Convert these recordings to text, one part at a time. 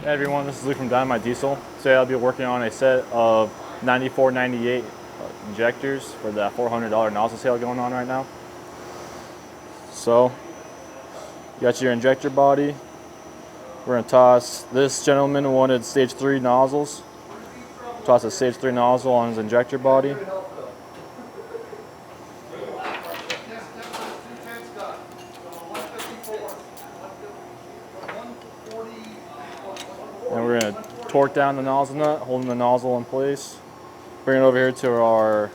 Hey everyone, this is Luke from Dynamite Diesel. Today I'll be working on a set of 94.98 injectors for that $400 nozzle sale going on right now. So, you got your injector body. We're going to toss, this gentleman wanted stage 3 nozzles. Toss a stage 3 nozzle on his injector body. And we're going to torque down the nozzle nut, holding the nozzle in place. Bring it over here to our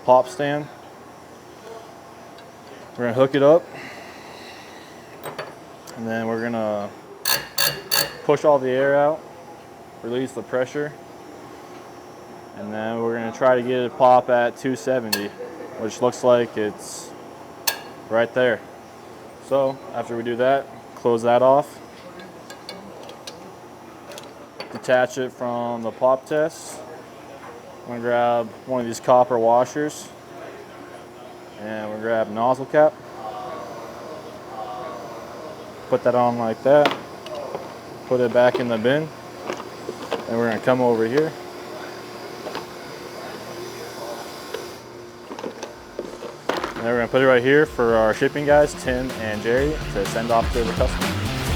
pop stand. We're going to hook it up. And then we're going to push all the air out, release the pressure. And then we're going to try to get it pop at 270, which looks like it's right there. So after we do that, close that off. Detach it from the pop test. I'm going to grab one of these copper washers and we'll grab a nozzle cap. Put that on like that. Put it back in the bin. And we're going to come over here. And then we're going to put it right here for our shipping guys, Tim and Jerry, to send off to the customer.